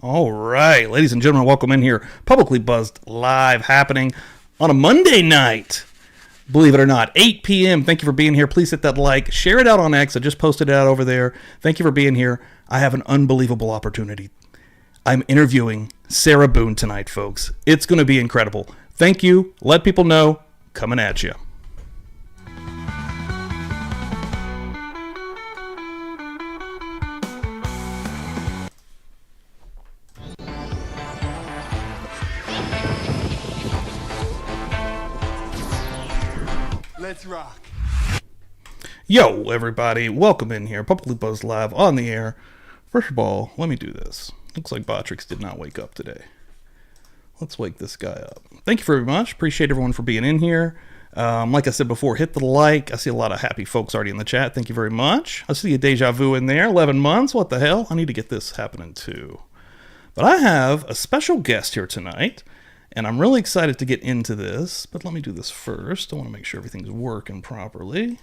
All right, ladies and gentlemen, welcome in here. Publicly Buzzed live happening on a Monday night. Believe it or not, 8 p.m. Thank you for being here. Please hit that like. Share it out on X. I just posted it out over there. Thank you for being here. I have an unbelievable opportunity. I'm interviewing Sarah Boone tonight, folks. It's going to be incredible. Thank you. Let people know. Coming at you. Let's rock. Yo, everybody. Welcome in here. Publicly Buzzed live on the air. First of all, let me do this. Looks like Botrix did not wake up today. Let's wake this guy up. Thank you very much. Appreciate everyone for being in here. Like I said before, hit the like. I see a lot of happy folks already in the chat. Thank you very much. I see a Deja Vu in there. 11 months. What the hell? I need to get this happening too. But I have a special guest here tonight, and I'm really excited to get into this. But let me do this first. I want to make sure everything's working properly.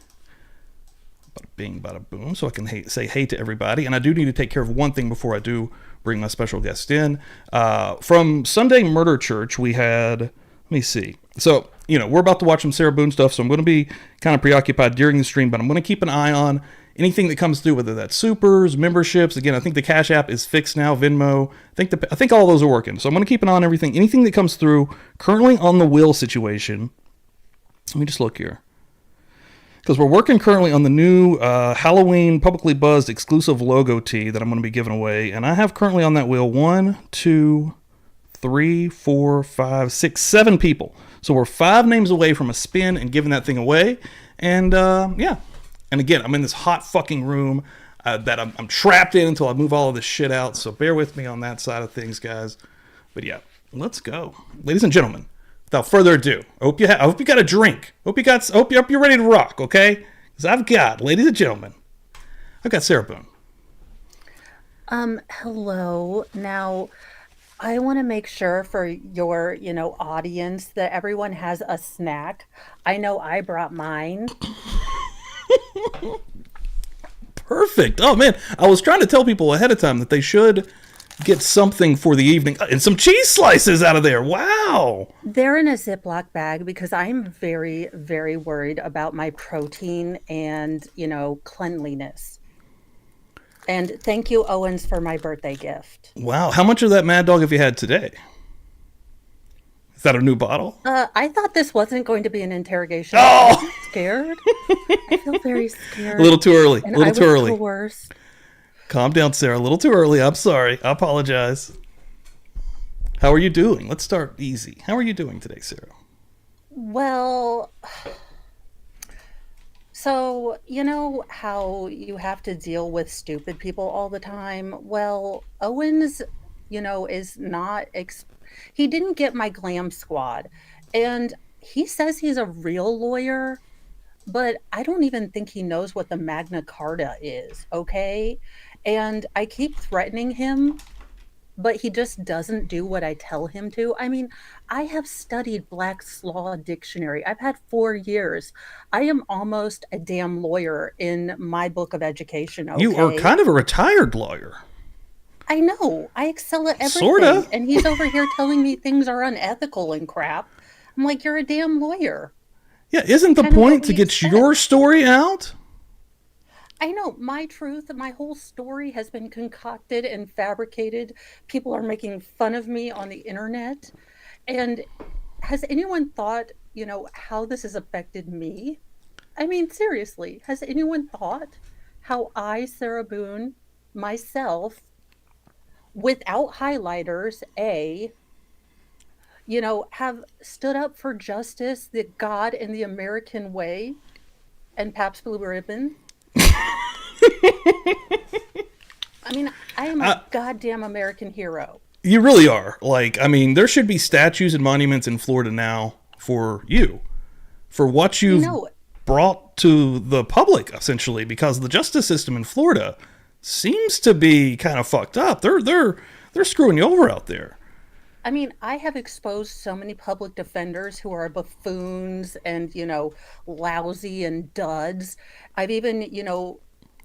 Bada bing, bada boom, so I can say hey to everybody. And I do need to take care of one thing before I do bring my special guest in. From Sunday Murder Church, we had, let me see. So, we're about to watch some Sarah Boone stuff, so I'm going to be kind of preoccupied during the stream, but I'm going to keep an eye on anything that comes through, whether that's supers, memberships. Again, I think the Cash App is fixed now, Venmo. I think all those are working. So I'm going to keep an eye on everything. Anything that comes through, currently on the will situation. Let me just look here. Because we're working currently on the new Halloween Publicly Buzzed exclusive logo tee that I'm going to be giving away. And I have currently on that wheel 1, 2, 3, 4, 5, 6, 7 people. So we're 5 names away from a spin and giving that thing away. And yeah. And again, I'm in this hot fucking room that I'm trapped in until I move all of this shit out. So bear with me on that side of things, guys. But yeah, let's go. Ladies and gentlemen, without further ado, I hope you got a drink. Hope you're ready to rock, okay? Because I've got, ladies and gentlemen, I've got Sarah Boone. Hello. Now, I want to make sure for your, audience that everyone has a snack. I know I brought mine. Perfect. Oh man, I was trying to tell people ahead of time that they should get something for the evening and some cheese slices out of there. Wow. They're in a Ziploc bag because I'm very, very worried about my protein and, cleanliness. And thank you, Owens, for my birthday gift. Wow. How much of that Mad Dog have you had today? Is that a new bottle? I thought this wasn't going to be an interrogation. Oh! I'm scared. I feel very scared. A little too early. And a little too early. Coerced. Calm down, Sarah. A little too early. I'm sorry. I apologize. How are you doing? Let's start easy. How are you doing today, Sarah? Well, so you know how you have to deal with stupid people all the time? Well, Owens, is not... he didn't get my glam squad. And he says he's a real lawyer, but I don't even think he knows what the Magna Carta is, okay? And I keep threatening him, but he just doesn't do what I tell him to. I mean, I have studied Black's Law Dictionary. I've had 4 years. I am almost a damn lawyer in my book of education, okay? You are kind of a retired lawyer. I know. I excel at everything. Sorta. And he's over here telling me things are unethical and crap. I'm like, you're a damn lawyer. Yeah, isn't the point to get your story out? I know. My truth, my whole story has been concocted and fabricated. People are making fun of me on the internet. And has anyone thought, how this has affected me? I mean, seriously, has anyone thought how I, Sarah Boone, myself, without highlighters, have stood up for justice, the God and the American way, and Pabst Blue Ribbon? I mean, I am a goddamn American hero. You really are. There should be statues and monuments in Florida now for you, for what you've brought to the public, essentially, because the justice system in Florida seems to be kind of fucked up. They're screwing you over out there. I mean, I have exposed so many public defenders who are buffoons and, lousy and duds. I've even,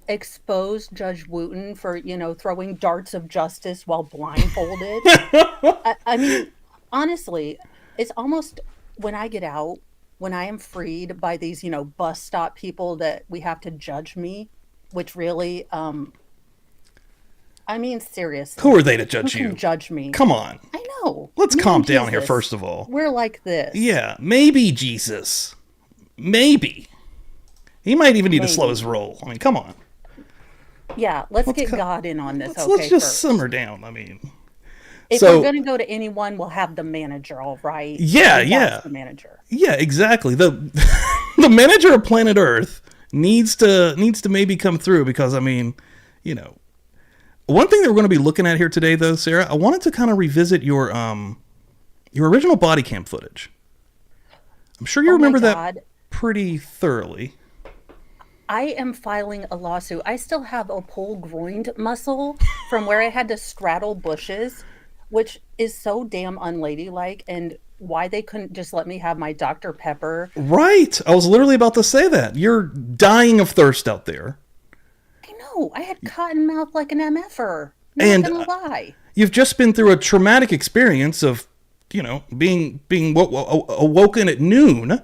expose Judge Wooten for, throwing darts of justice while blindfolded. I mean, honestly, it's almost when I get out, when I am freed by these, bus stop people that we have to judge me, which really, I mean, Who are seriously, they to who judge can you? judge me? Come on. I know. Let's Me calm and down here, Jesus, first of all. we're like this. Yeah, maybe Jesus. Maybe. He might even need to slow his Maybe. roll. I mean, come on. Yeah, let's Let's get co- God in on this, let's okay, just simmer first. down. I mean, If we're so going to go to anyone, we'll have the manager, all right? yeah, And that's yeah, the manager. yeah, exactly. The the manager of planet Earth needs to maybe come through because I mean, you know, one thing that we're going to be looking at here today, though, Sarah, I wanted to kind of revisit your original body cam footage. I'm sure you Oh my remember that God. pretty thoroughly. I am filing a lawsuit. I still have a pull groined muscle from where I had to straddle bushes, which is so damn unladylike, and why they couldn't just let me have my Dr. Pepper. Right. I was literally about to say that. You're dying of thirst out there. I know. I had cotton mouth like an MFer. Not And gonna lie. you've just been through a traumatic experience of, being awoken at noon.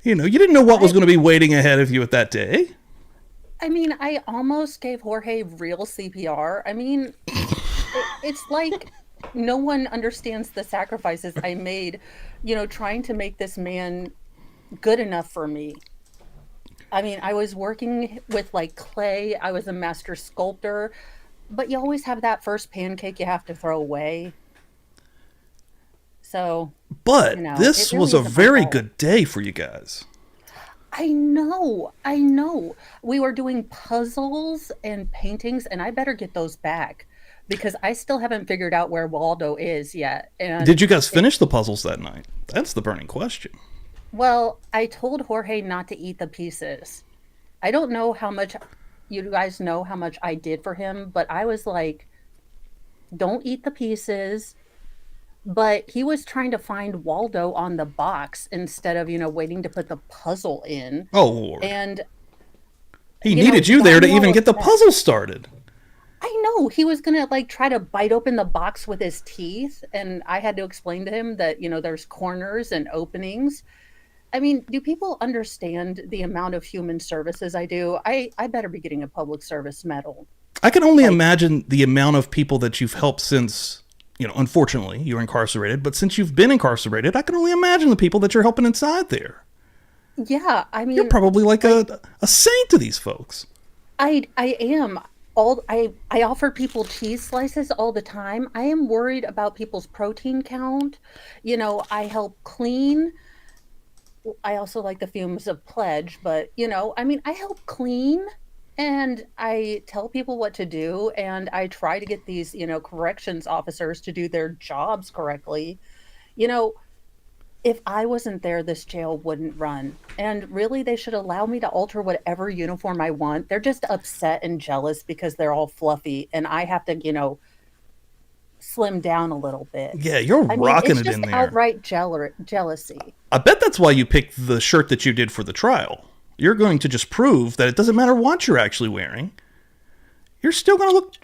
You know, you didn't know what was I going to be waiting ahead of you at that day. I mean, I almost gave Jorge real CPR. I mean, it's like no one understands the sacrifices I made, trying to make this man good enough for me. I mean, I was working with like clay, I was a master sculptor, but you always have that first pancake you have to throw away. So, But it this was really a isn't my very fault. good day for you guys. I know, I know. We were doing puzzles and paintings, and I better get those back because I still haven't figured out where Waldo is yet. And Did you guys finish the puzzles that night? That's the burning question. well, I told Jorge not to eat the pieces. I don't know how much you guys know how much I did for him, but I was like, don't eat the pieces. But he was trying to find Waldo on the box instead of, waiting to put the puzzle in. Oh, Lord. And, He needed he you got there to me all even get the upset. puzzle started. I know he was gonna like try to bite open the box with his teeth, and I had to explain to him that there's corners and openings. I mean, do people understand the amount of human services I do? I better be getting a public service medal. I can only Like, imagine the amount of people that you've helped since, unfortunately, you're incarcerated. But since you've been incarcerated, I can only imagine the people that you're helping inside there. yeah, I You're mean, probably like like a saint to these folks. I am all I offer people cheese slices all the time. I am worried about people's protein count. I help clean. I also like the fumes of pledge, but I mean, I help clean and I tell people what to do and I try to get these, corrections officers to do their jobs correctly. You know, if I wasn't there, this jail wouldn't run. And really, they should allow me to alter whatever uniform I want. They're just upset and jealous because they're all fluffy and I have to, slim down a little bit. Yeah, you're I mean, rocking it's it in just there. outright jealousy. I bet that's why you picked the shirt that you did for the trial. You're going to just prove that it doesn't matter what you're actually wearing. You're still going to look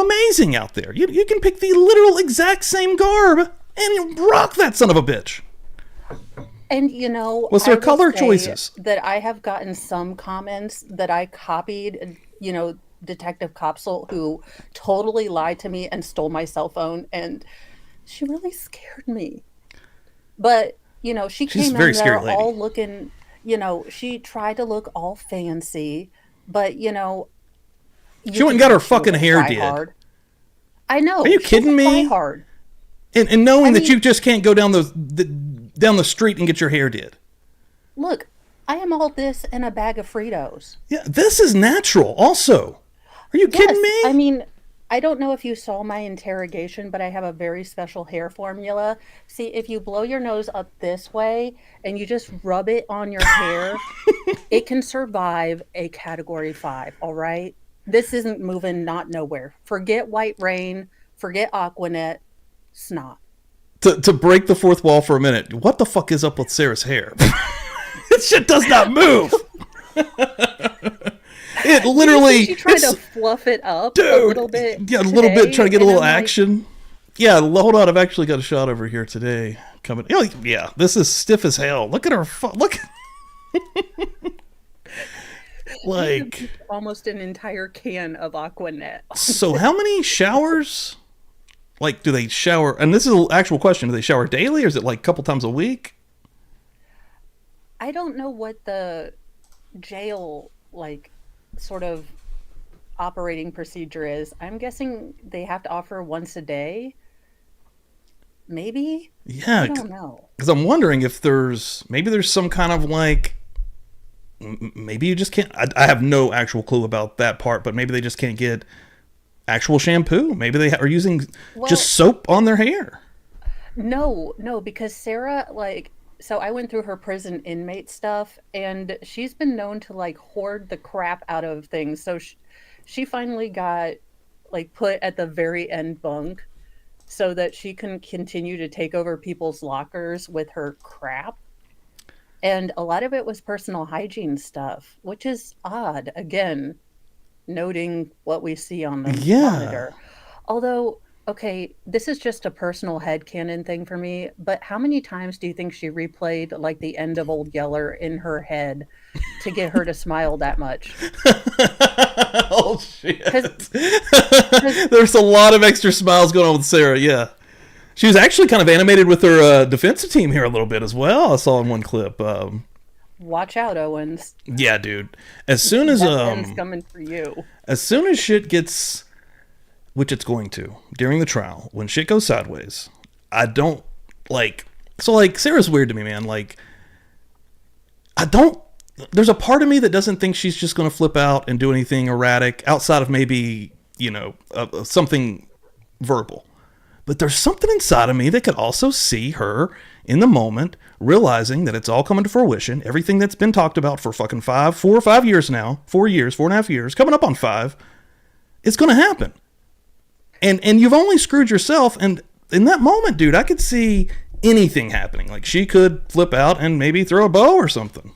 amazing out there. You can pick the literal exact same garb and you rock that son of a bitch. And Was I there will color say choices? that I have gotten some comments that I copied, Detective Copsel, who totally lied to me and stole my cell phone, and she really scared me. But, she She's a came very in scary there lady. all looking, she tried to look all fancy, but, She you went and could got her tell she was fucking a hair try did. hard. I Are know, you she's a kidding try me? hard. And knowing I that you mean, just can't go down the street and get your hair did. look, I am all this and a bag of Fritos. Yeah, this is natural also. Are you kidding Yes, I me? mean, I don't know if you saw my interrogation, but I have a very special hair formula. See, if you blow your nose up this way and you just rub it on your hair, it can survive a category 5, all right? This isn't moving not nowhere. Forget White Rain, forget Aquanet, snot. To break the fourth wall for a minute, what the fuck is up with Sarah's hair? This shit does not move. It Did you literally, see she tried to it's, fluff it up a dude, little bit yeah, a little bit, trying to today? get a And little I'm like, action. Yeah, hold on, I've actually got a shot over here today coming. Oh, yeah, this is stiff as hell. Look at her, look, we have like, used almost an entire can of Aquanet on so how many showers? Like, do they shower? And this is an actual question. Do they shower daily, or is it like a couple times a week? I don't know what the jail like sort of operating procedure is. I'm guessing they have to offer once a day. Maybe? I Yeah, don't know. because I'm wondering if there's some kind of like maybe you just can't. I have no actual clue about that part, but maybe they just can't get actual shampoo. Maybe they are using just Well, soap on their hair. no, no, because Sarah, like, so I went through her prison inmate stuff, and she's been known to like hoard the crap out of things. So she finally got like put at the very end bunk so that she can continue to take over people's lockers with her crap. And a lot of it was personal hygiene stuff, which is odd. Again, noting what we see on the Yeah. monitor. Although, okay, this is just a personal headcanon thing for me, but how many times do you think she replayed like the end of Old Yeller in her head to get her to smile that much? Oh shit. Because There's a lot of extra smiles going on with Sarah. Yeah. She was actually kind of animated with her defensive team here a little bit as well. I saw in one clip. watch out, Owens. Yeah, dude. As soon as That pen's coming for you. as soon as shit gets, which it's going to during the trial, when shit goes sideways, I don't like. So like Sarah's weird to me, man. Like I don't. There's a part of me that doesn't think she's just going to flip out and do anything erratic outside of maybe something verbal. But there's something inside of me that could also see her in the moment, realizing that it's all coming to fruition. Everything that's been talked about for fucking 4 or 5 years now, 4 years, 4.5 years, coming up on 5, it's going to happen. And you've only screwed yourself. And in that moment, dude, I could see anything happening. Like she could flip out and maybe throw a bow or something.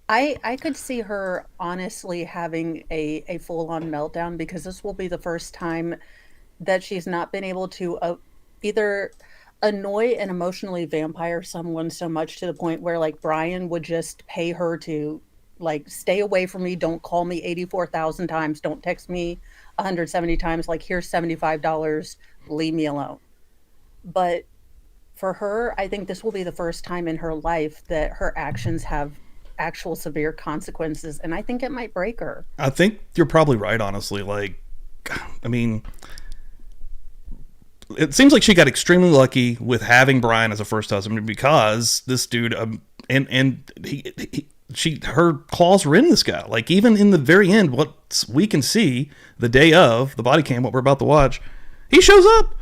I could see her honestly having a full on meltdown because this will be the first time that she's not been able to either annoy and emotionally vampire someone so much to the point where like Brian would just pay her to like stay away from me, don't call me 84,000 times, don't text me 170 times, like here's $75, leave me alone. But for her, I think this will be the first time in her life that her actions have actual severe consequences, and I think it might break her. I think you're probably right, honestly. Like, I mean, it seems like she got extremely lucky with having Brian as a first husband because this dude, her claws were in this guy. Like even in the very end, what we can see the day of the body cam, what we're about to watch, he shows up.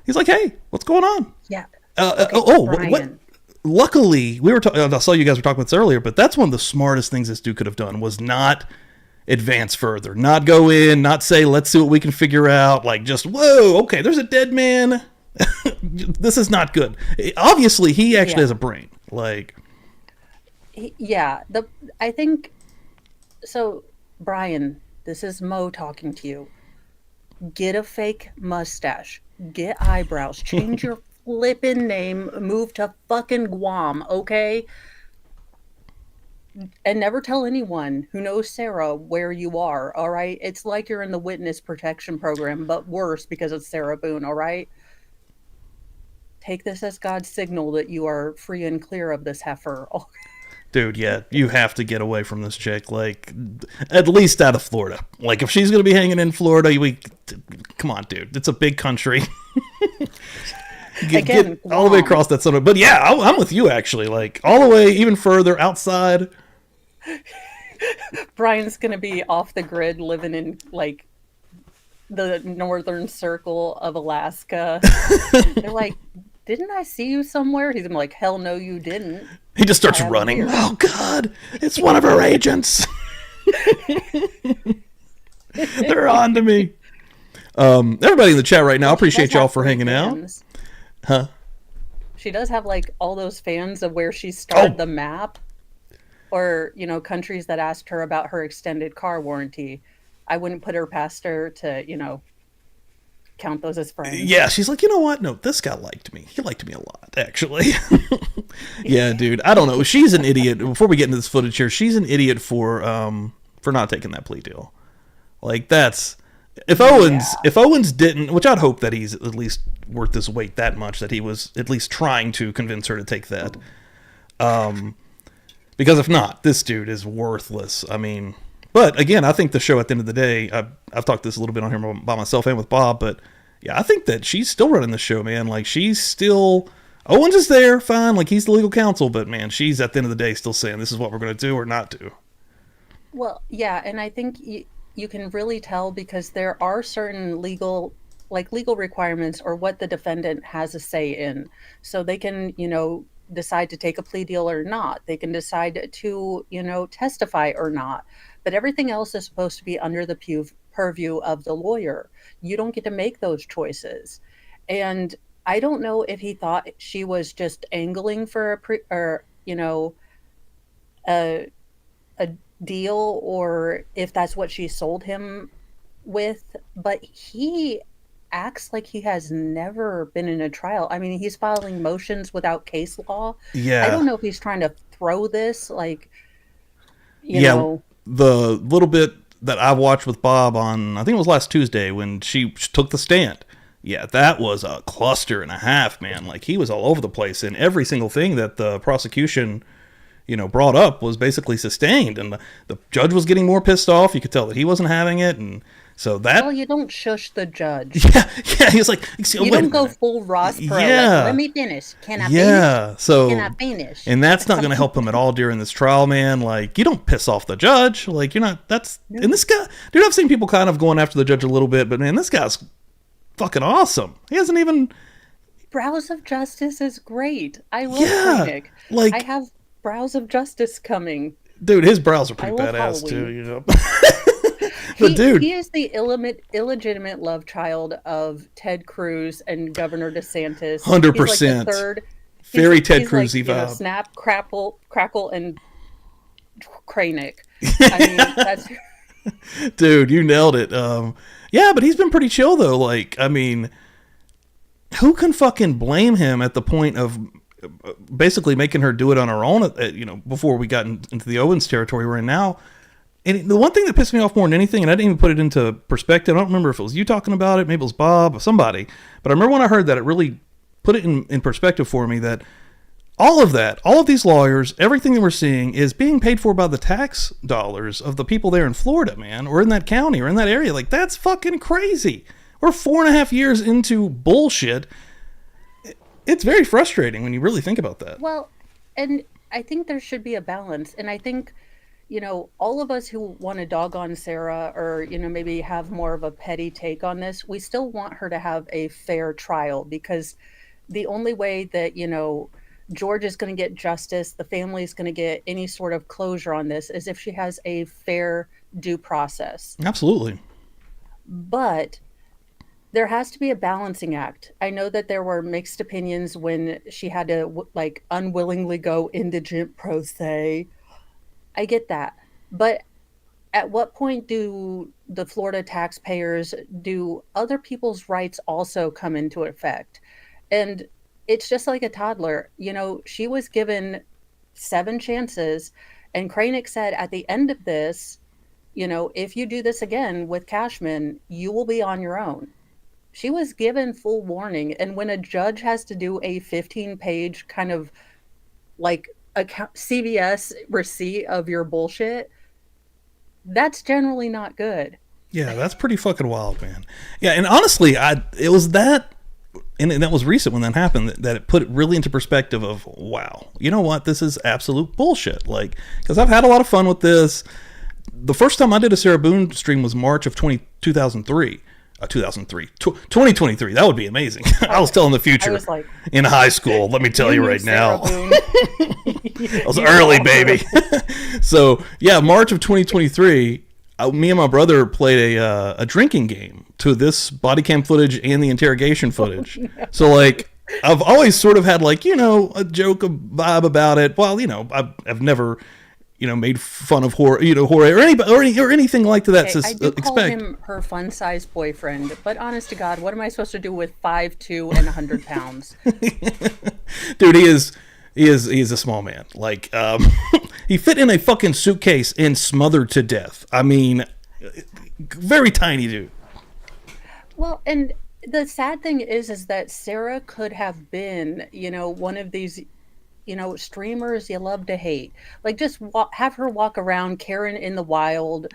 He's like, "Hey, what's going on?" Yeah. Okay, What? Brian. Luckily, we were. I saw you guys were talking about this earlier, but that's one of the smartest things this dude could have done was not advance further, not go in, not say, let's see what we can figure out. Like, just whoa, okay, there's a dead man. This is not good. Obviously, he actually Yeah. has a brain. Like, Yeah, I think so. Brian, this is Mo talking to you. Get a fake mustache, get eyebrows, change your flippin' name, move to fucking Guam, okay? And never tell anyone who knows Sarah where you are, all right? It's like you're in the witness protection program, but worse because it's Sarah Boone, all right? Take this as God's signal that you are free and clear of this heifer. dude, yeah, you have to get away from this chick. Like, at least out of Florida. Like, if she's gonna be hanging in Florida, come on, dude. It's a big country. Get all the way across that sun. But yeah, I'm with you actually. Like all the way even further outside. Brian's gonna be off the grid, living in like the northern circle of Alaska. They're like, "Didn't I see you somewhere?" He's gonna be like, "Hell no, you didn't." He just starts I have a running. beard. Oh God, it's one of her agents. They're on to me. Everybody in the chat right now, appreciate y'all for hanging out. Huh? She does have like all those fans of where she started Oh. the map. Or, countries that asked her about her extended car warranty. I wouldn't put her past her to, count those as friends. Yeah, she's like, you know what? No, this guy liked me. He liked me a lot, actually. Yeah, dude. I don't know. She's an idiot. Before we get into this footage here, she's an idiot for not taking that plea deal. Like that's if Owens didn't, which I'd hope that he's at least worth his weight that much that he was at least trying to convince her to take that. Because if not, this dude is worthless. I mean, but again, I think the show at the end of the day, I've talked this a little bit on here by myself and with Bob, but yeah, I think that she's still running the show, man. Like she's still, Owens is there, fine, like he's the legal counsel, but man, she's at the end of the day still saying this is what we're going to do or not do. Well, yeah, and I think you can really tell because there are certain legal requirements or what the defendant has a say in. So they can, decide to take a plea deal or not. They can decide to, testify or not. But everything else is supposed to be under the purview of the lawyer. You don't get to make those choices. And I don't know if he thought she was just angling for a deal or if that's what she sold him with, but he acts like he has never been in a trial. I mean, he's filing motions without case law. Yeah. I don't know if he's trying to throw this you Yeah, know. the little bit that I watched with Bob on, I think it was last Tuesday when she took the stand. Yeah, that was a cluster and a half, man. Like he was all over the place, and every single thing that the prosecution, brought up was basically sustained, and the judge was getting more pissed off. You could tell that he wasn't having it, and so that. Well, you don't shush the judge. Yeah, he was like, you don't go full Ross Perot. Yeah. Like, let me finish. Can I finish? So Can I finish? And that's not going to help him at all during this trial, man. Like, you don't piss off the judge. Like, you're not. That's no. And this guy, dude. I've seen people kind of going after the judge a little bit, but man, this guy's fucking awesome. He hasn't even. Brows of Justice is great. I love Koenig. Like I have Brows of Justice coming. Dude, his brows are pretty badass Halloween. too, But dude, he is the illegitimate love child of Ted Cruz and Governor DeSantis. 100%. He's like the third. Very Ted Cruz vibe. Snap, crackle, and Kranick. I mean, that's. Dude, you nailed it. Yeah, but he's been pretty chill though. Like, I mean, who can fucking blame him at the point of basically making her do it on her own? Before we got into the Owens territory we're in now. And the one thing that pissed me off more than anything, and I didn't even put it into perspective, I don't remember if it was you talking about it, maybe it was Bob or somebody, but I remember when I heard that, it really put it in perspective for me that all of these lawyers, everything that we're seeing is being paid for by the tax dollars of the people there in Florida, man, or in that county or in that area. Like, that's fucking crazy. We're 4.5 years into bullshit. It's very frustrating when you really think about that. Well, and I think there should be a balance. And I think, all of us who want to dog on Sarah or, maybe have more of a petty take on this, we still want her to have a fair trial because the only way that, George is going to get justice, the family is going to get any sort of closure on this is if she has a fair due process. Absolutely. But there has to be a balancing act. I know that there were mixed opinions when she had to unwillingly go indigent pro se. I get that. But at what point do the Florida taxpayers, do other people's rights also come into effect? And it's just like a toddler. She was given 7 chances, and Kranick said at the end of this, if you do this again with Cashman, you will be on your own. She was given full warning. And when a judge has to do a 15-page kind of like a CVS receipt of your bullshit, that's generally not good. Yeah, that's pretty fucking wild, man. Yeah, and honestly, it was that, and that was recent when that happened, that it put it really into perspective of, wow, you know what, this is absolute bullshit. Like, because I've had a lot of fun with this. The first time I did a Sarah Boone stream was March of 2003. 2023. That would be amazing. I was telling the future. I was like, in high school, let me tell you right now. I was early, baby. So, yeah, March of 2023, me and my brother played a drinking game to this body cam footage and the interrogation footage. Oh, no. So, like, I've always sort of had, like, a joke, a vibe about it. Well, I've never, made fun of horror, horror or anything like that. Okay, I do call Expect. him her fun-sized boyfriend, but honest to God, what am I supposed to do with 5'2" and 100 pounds? Dude, he is a small man. Like, he fit in a fucking suitcase and smothered to death. I mean, very tiny dude. Well, and the sad thing is that Sarah could have been, one of these, streamers you love to hate. Like, just have her walk around Karen in the wild,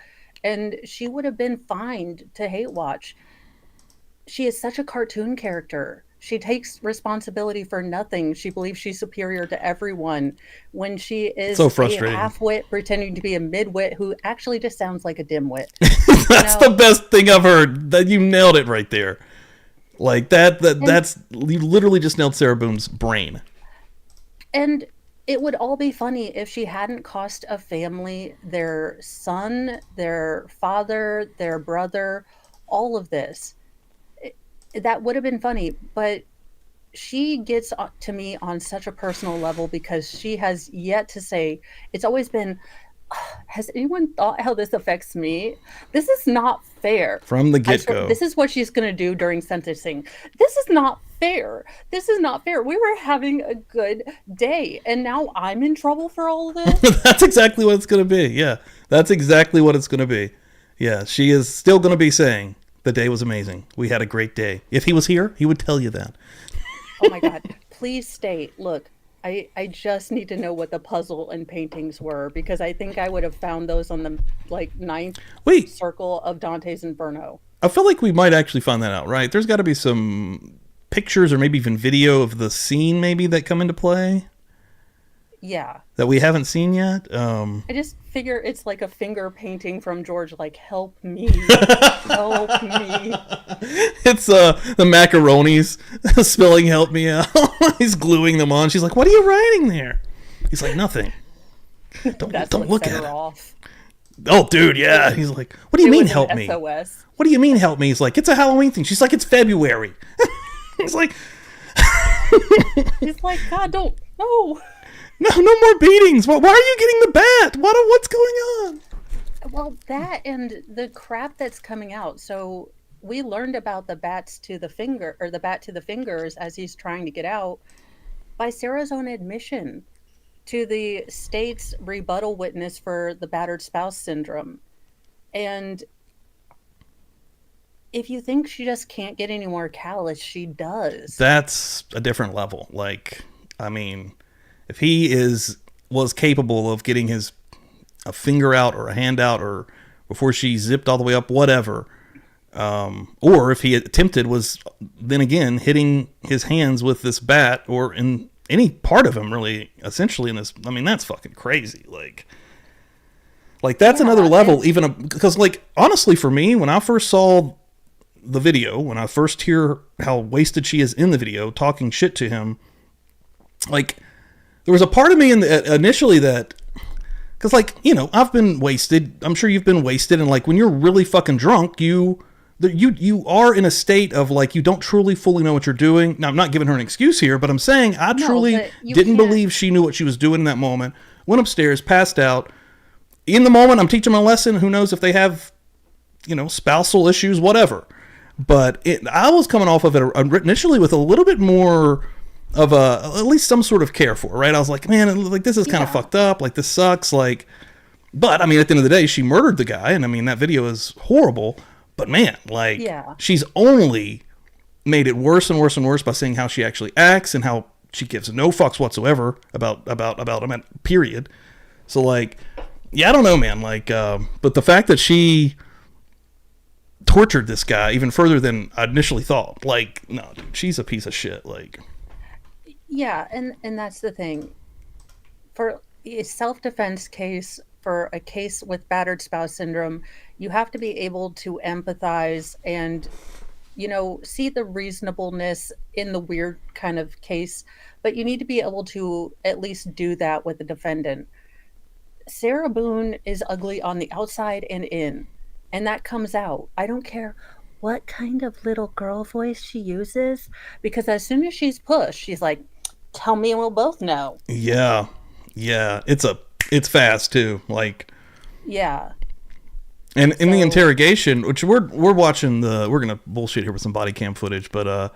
and she would have been fine to hate watch. She is such a cartoon character. She takes responsibility for nothing. She believes she's superior to everyone when she So is a frustrating. half-wit pretending to be a midwit who actually just sounds like a dimwit. You That's the know, best thing I've heard. That you nailed it right there. Like that. and That's you literally just nailed Sarah Boone's brain. and it would all be funny if she hadn't cost a family their son, their father, their brother, all of this. It- that would have been funny, but she gets to me on such a personal level because she has yet to say, it's always been, has anyone thought how this affects me? This is not fair. From the I get swear, go. this is what she's going to do during sentencing. This is not fair. This is not fair. We were having a good day, and now I'm in trouble for all of this. That's exactly what it's going to be. Yeah, that's exactly what it's going to be. Yeah, she is still going to be saying the day was amazing. We had a great day. If he was here, he would tell you that. Oh my God. Please state, look, I just need to know what the puzzle and paintings were because I think I would have found those on the ninth Wait, circle of Dante's Inferno. I feel like we might actually find that out, right? There's got to be some pictures or maybe even video of the scene maybe that come into play Yeah. that we haven't seen yet. I just figure it's like a finger painting from George, like, help me, help me. It's the macaronis spilling help me out. He's gluing them on. She's like, "What are you writing there?" He's like, "Nothing. Don't That's don't what look set at her it." off. Oh, dude, yeah. He's like, "What do you It mean was an help me? SOS. What do you mean help me?" He's like, "It's a Halloween thing." She's like, "It's February." He's like, He's like, God, don't, no. No more beatings. Why are you getting the bat? What's going on? Well, that and the crap that's coming out. So we learned about the bats to the finger or the bat to the fingers as he's trying to get out by Sarah's own admission to the state's rebuttal witness for the battered spouse syndrome. And if you think she just can't get any more callous, she does. That's a different level. Like, I mean, if he was capable of getting his a finger out or a hand out or before she zipped all the way up, whatever, or if he attempted was then again hitting his hands with this bat or in any part of him really essentially in this. I mean, that's fucking crazy. Like that's another Yeah, level even because like honestly for me when I first saw the video, when I first hear how wasted she is in the video talking shit to him, like there was a part of me initially that, because like I've been wasted. I'm sure you've been wasted, and like when you're really fucking drunk, you are in a state of like you don't truly fully know what you're doing. Now I'm not giving her an excuse here, but I'm saying I No, truly but you didn't can't. believe she knew what she was doing in that moment. Went upstairs, passed out. In the moment, I'm teaching my lesson. Who knows if they have spousal issues, whatever. But I was coming off of it initially with a little bit more of at least some sort of care for her, right? I was like, man, like this is kind of Yeah. fucked up. Like this sucks. Like, but I mean, at the end of the day, she murdered the guy, and I mean that video is horrible. But man, like, Yeah. she's only made it worse and worse and worse by seeing how she actually acts and how she gives no fucks whatsoever about him. Period. So like, yeah, I don't know, man. Like, but the fact that she tortured this guy even further than I initially thought. Like, no, dude, she's a piece of shit. Like, Yeah, and that's the thing. For a self-defense case, for a case with battered spouse syndrome, you have to be able to empathize and see the reasonableness in the weird kind of case, but you need to be able to at least do that with the defendant. Sarah Boone is ugly on the outside and in, and that comes out. I don't care what kind of little girl voice she uses, because as soon as she's pushed, she's like, tell me and we'll both know. yeah, it's a It's fast too. Like, Yeah. and in the So, interrogation, which we're watching we're gonna bullshit here with some body cam footage, but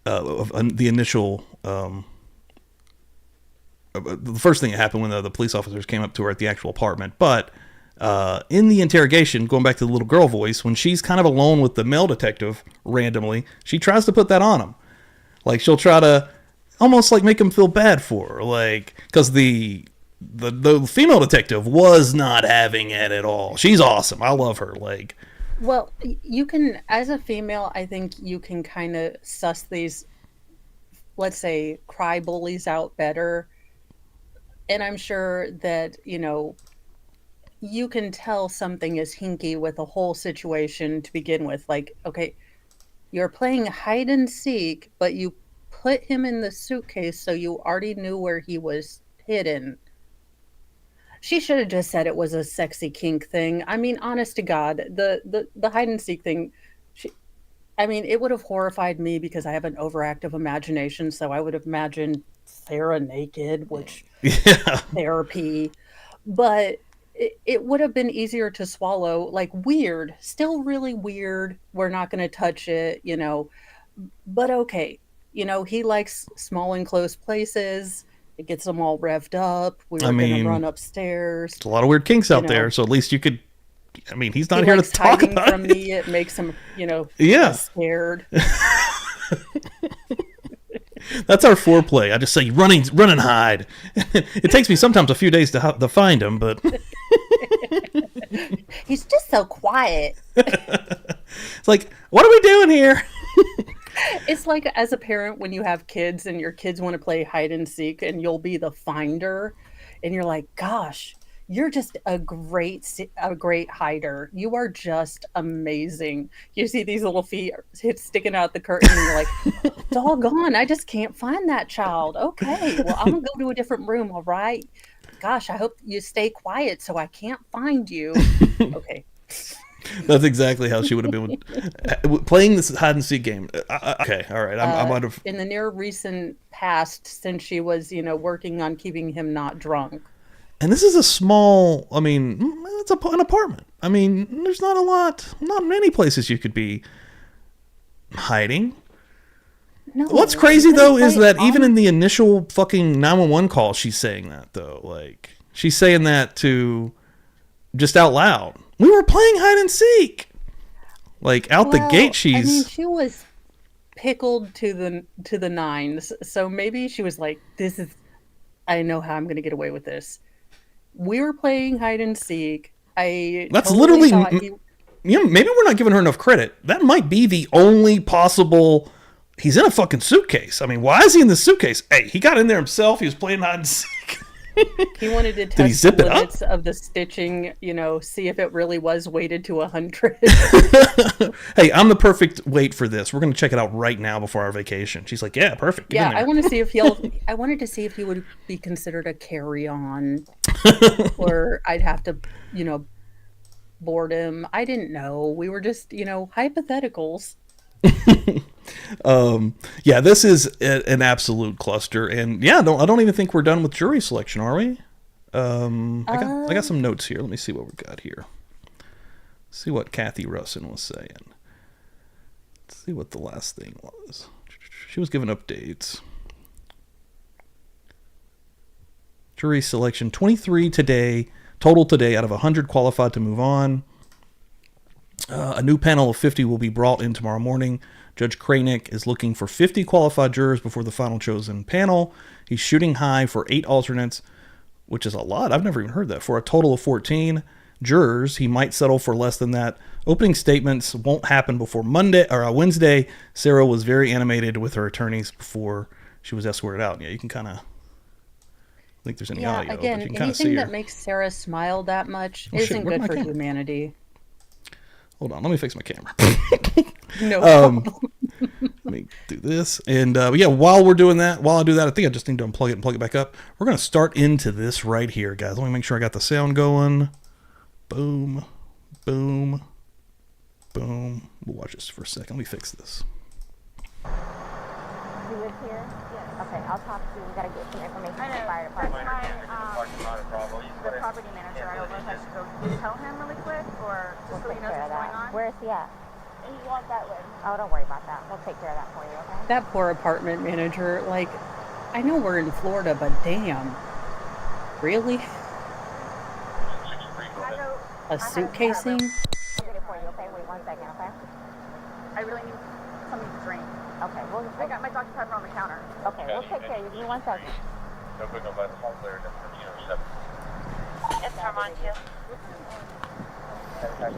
the initial the first thing that happened when the police officers came up to her at the actual apartment, but in the interrogation, going back to the little girl voice, when she's kind of alone with the male detective randomly, she tries to put that on him. Like, she'll try to almost like make him feel bad for her, like, because the female detective was not having it at all. She's awesome. I love her. Like, well, you can, as a female, I think you can kind of suss these, let's say, cry bullies out better. And I'm sure that, you can tell something is hinky with a whole situation to begin with. Like, okay, you're playing hide and seek, but you put him in the suitcase so you already knew where he was hidden. She should have just said it was a sexy kink thing. I mean, honest to God, the hide and seek thing, she, I mean, it would have horrified me because I have an overactive imagination, so I would have imagined Sarah naked, which yeah, therapy, but it would have been easier to swallow. Like, weird, still really weird. We're not going to touch it. But okay, he likes small enclosed places. It gets him all revved up. We I were going to mean, run upstairs. there's a lot of weird kinks You out there, know, so at least you could. I mean, he's he not here to likes talk hiding about from it. me. It makes him, Yeah, scared. that's our foreplay. I just say run and hide. It takes me sometimes a few days to find him, but He's just so quiet. it's like, what are we doing here? It's like, as a parent, when you have kids and your kids want to play hide and seek and you'll be the finder and you're like, gosh, you're just a great hider. You are just amazing. You see these little feet sticking out the curtain and you're like, doggone, I just can't find that child. Okay, well, I'm gonna go to a different room. All right. Gosh, I hope you stay quiet so I can't find you. Okay. That's exactly how she would have been playing this hide and seek game. Okay, all right. I'm out of. In the near recent past, since she was, working on keeping him not drunk. And this is a small. I mean, it's an apartment. I mean, there's not many places you could be hiding. No, What's you crazy couldn't though is play that even on. in the initial fucking 911 call, she's saying that though. Like, she's saying that to just out loud. We were playing hide and seek. Like, out the gate, Well, I mean, she's. she was pickled to the nines, so maybe she was like, "This is, I know how I'm going to get away with this." We were playing hide and seek. I That's totally literally. thought he. Maybe we're not giving her enough credit. That might be the only possible. He's in a fucking suitcase. I mean, why is he in the suitcase? Hey, he got in there himself. He was playing hide and seek. He wanted to Did he test the zip it up? limits of the stitching, see if it really was weighted to 100. Hey, I'm the perfect weight for this. We're going to check it out right now before our vacation. She's like, yeah, perfect. Get Yeah, in I there. want to see if I wanted to see if he would be considered a carry-on, or I'd have to, you know, board him. I didn't know. We were just, hypotheticals. Yeah, this is an absolute cluster. And yeah, I don't even think we're done with jury selection, are we? I got some notes here. Let me see what we got here. See what Kathy Russin was saying. Let's see what the last thing was. She was giving updates. Jury selection 23 today, total today out of 100 qualified to move on. A new panel of 50 will be brought in tomorrow morning. Judge Kranick is looking for 50 qualified jurors before the final chosen panel. He's shooting high for 8 alternates, which is a lot. I've never even heard that. For a total of 14 jurors, he might settle for less than that. Opening statements won't happen before Wednesday. Sarah was very animated with her attorneys before she was escorted out. Yeah, you can kind of think there's any Yeah, audio, but again, you can kind of see anything her. that makes Sarah smile that much Oh, shit, isn't where'd good my for camera? humanity. Hold on, let me fix my camera. No problem. Let me do this. And yeah, while I do that, I think I just need to unplug it and plug it back up. We're going to start into this right here, guys. Let me make sure I got the sound going. Boom, boom, boom. We'll watch this for a second. Let me fix this. You live here? Yes. Okay, I'll talk to you. We gotta get some information from the fire That's department. the property manager. I don't know if I should go tell him really quick or just so he Take knows care of what's going that. on. Where is he at? He walked that way. Oh, don't worry about that. We'll take care of that for you, okay? That poor apartment manager, like, I know we're in Florida, but damn. Really? A suitcasing? I'll get it for you, okay? Wait 1 second, okay? I really need something to drink. Okay, I got my Dr. Pepper on the counter. okay, we'll take care of you. Give me 1 second. It's Armando.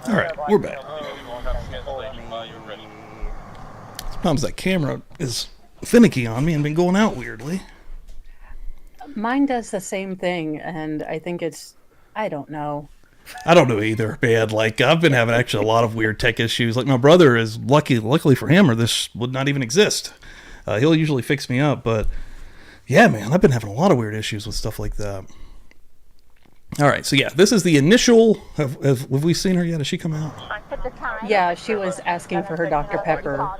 All right, we're back. Sometimes that camera is finicky on me and been going out weirdly. Mine does the same thing, and I think I don't know. I don't know either, man. Like, I've been having actually a lot of weird tech issues. Like, my brother is luckily for him, or this would not even exist. He'll usually fix me up, but yeah, man, I've been having a lot of weird issues with stuff like that. All right, so yeah, this is the initial. Have we seen her yet? Has she come out? Put the time. Yeah, she was asking for her Dr. Pepper,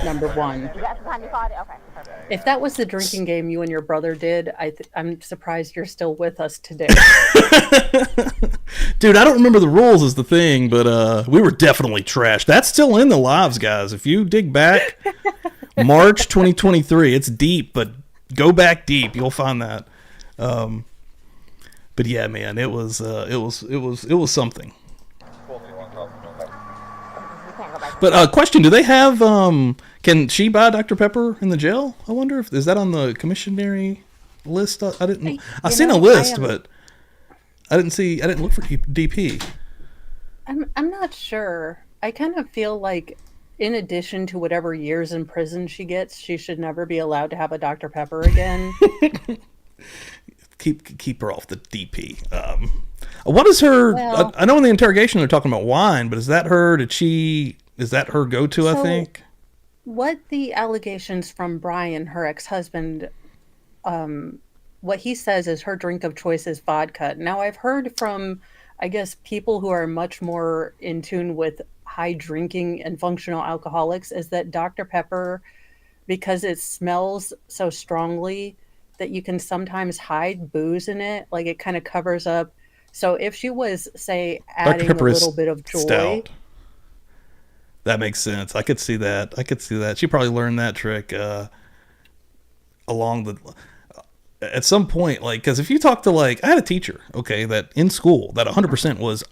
number one. You got the time you called it? Okay, perfect. If that was the drinking game you and your brother did, I'm surprised you're still with us today. Dude, I don't remember the rules is the thing, but we were definitely trashed. That's still in the lives, guys. If you dig back, March 2023, it's deep, but go back deep, you'll find that. But yeah, man, it was something. But question: do they have? Can she buy Dr. Pepper in the jail? I wonder if is that on the commissionary list. I didn't. I seen a list, but I didn't look for DP. I'm not sure. I kind of feel like, in addition to whatever years in prison she gets, she should never be allowed to have a Dr. Pepper again. Keep her off the DP. What is her? Well, I know in the interrogation they're talking about wine, but is that her? Is that her go-to? I think. What the allegations from Brian, her ex-husband, what he says is her drink of choice is vodka. Now, I've heard from, I guess, people who are much more in tune with high drinking and functional alcoholics, is that Dr. Pepper, because it smells so strongly, that you can sometimes hide booze in it. Like, it kind of covers up. So if she was, say, adding a little bit of joy. Stout. That makes sense. I could see that. She probably learned that trick at some point, like, because if you talk to, like, I had a teacher, okay, that in school that 100% was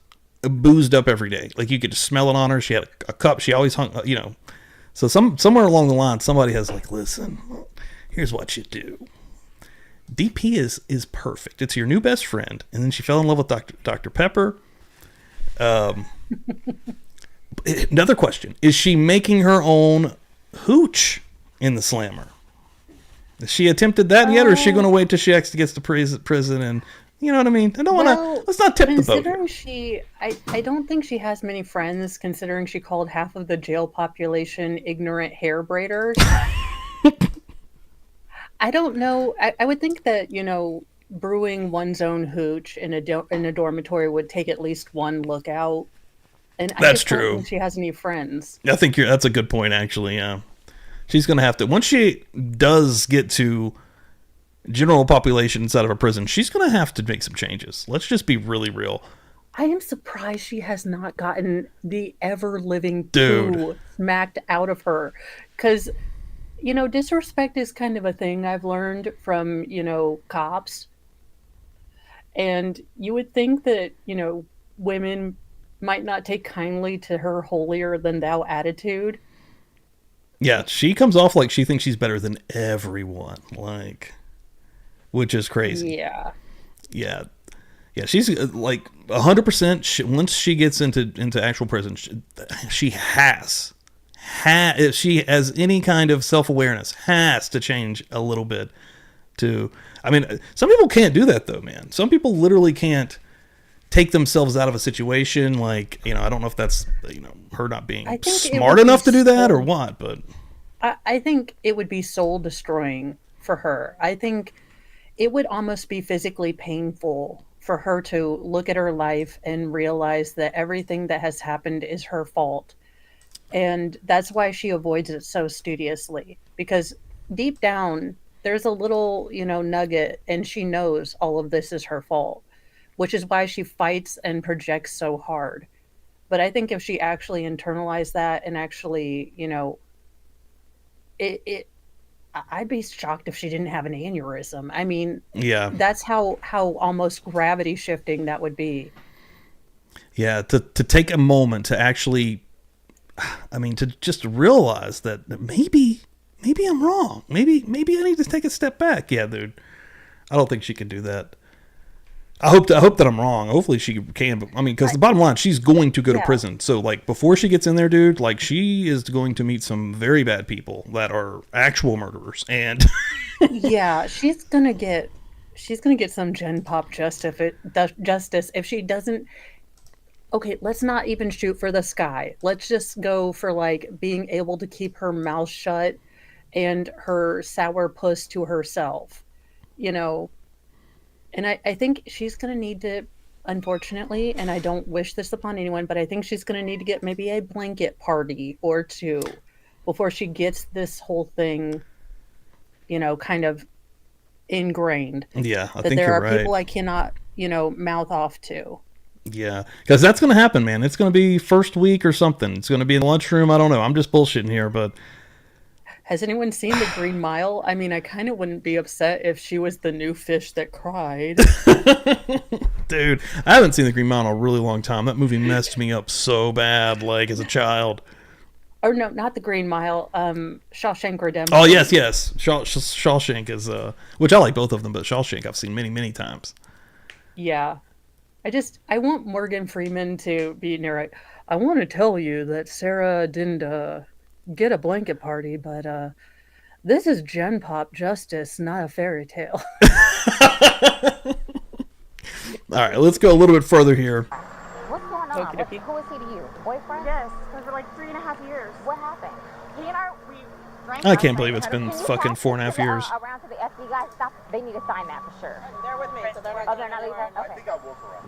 boozed up every day. Like, you could just smell it on her. She had a cup. She always hung, So somewhere along the line, somebody has like, listen, here's what you do. DP is perfect. It's your new best friend, and then she fell in love with Dr. Pepper. Another question: is she making her own hooch in the slammer? Has she attempted that yet, or is she going to wait till she actually gets to prison? And you know what I mean? I don't want to. Let's not tip the boat. Considering I don't think she has many friends. Considering she called half of the jail population ignorant hair braiders. I don't know. I would think that, brewing one's own hooch in a dormitory would take at least one lookout. And I That's just don't true. think she has any friends. I think that's a good point, actually. Yeah, she's going to have to, once she does get to general population inside of a prison, she's going to have to make some changes. Let's just be really real. I am surprised she has not gotten the ever-living Dude. poo smacked out of her. Because, disrespect is kind of a thing I've learned from, cops. And you would think that, women might not take kindly to her holier-than-thou attitude. Yeah, she comes off like she thinks she's better than everyone, which is crazy. Yeah. Yeah. She's like 100%. Once she gets into actual prison, she if she has any kind of self-awareness, has to change a little bit. Some people can't do that though, man. Some people literally can't take themselves out of a situation. I don't know if that's her not being smart enough to do that or what, but I think it would be soul destroying for her. I think it would almost be physically painful for her to look at her life and realize that everything that has happened is her fault. And that's why she avoids it so studiously, because deep down, there's a little, nugget, and she knows all of this is her fault, which is why she fights and projects so hard. But I think if she actually internalized that and actually, it I'd be shocked if she didn't have an aneurysm. I mean, Yeah. that's how almost gravity shifting that would be. Yeah, to take a moment to actually, I mean, to just realize that maybe I'm wrong. Maybe I need to take a step back. Yeah, dude. I don't think she can do that. I hope that I'm wrong. Hopefully she can. But, I mean, because the bottom line, she's going to go to Yeah. prison. So, like, before she gets in there, dude, like, she is going to meet some very bad people that are actual murderers. And Yeah, she's gonna get some Gen Pop justice if she doesn't. Okay, let's not even shoot for the sky. Let's just go for like being able to keep her mouth shut and her sour puss to herself. You know, and I think she's going to need to, unfortunately, and I don't wish this upon anyone, but I think she's going to need to get maybe a blanket party or two before she gets this whole thing, kind of ingrained yeah, I that think there you're are right. people I cannot, mouth off to. Yeah, because that's going to happen, man. It's going to be first week or something. It's going to be in the lunchroom. I don't know. I'm just bullshitting here, but Has anyone seen The Green Mile? I mean, I kind of wouldn't be upset if she was the new fish that cried. dude, I haven't seen The Green Mile in a really long time. That movie messed me up so bad, like as a child. Or no, not The Green Mile. Shawshank Redemption. Oh yes. Shawshank is which I like both of them, but Shawshank I've seen many times. Yeah. I want Morgan Freeman to be narrate. I want to tell you that Sarah didn't get a blanket party, but this is Gen Pop justice, not a fairy tale. All right, let's go a little bit further here. What's going on? Okie dokie. Who is he to you? Boyfriend? Yes, for like 3.5 years. What happened? He and I, we drank. I last can't night believe it's ahead of- been Can you fucking pass 4.5 this to the, years. around to the FD guys. Stop. They need to sign that for sure. They're with me, so they're Oh, they're not leaving? I Okay. think I woke her up.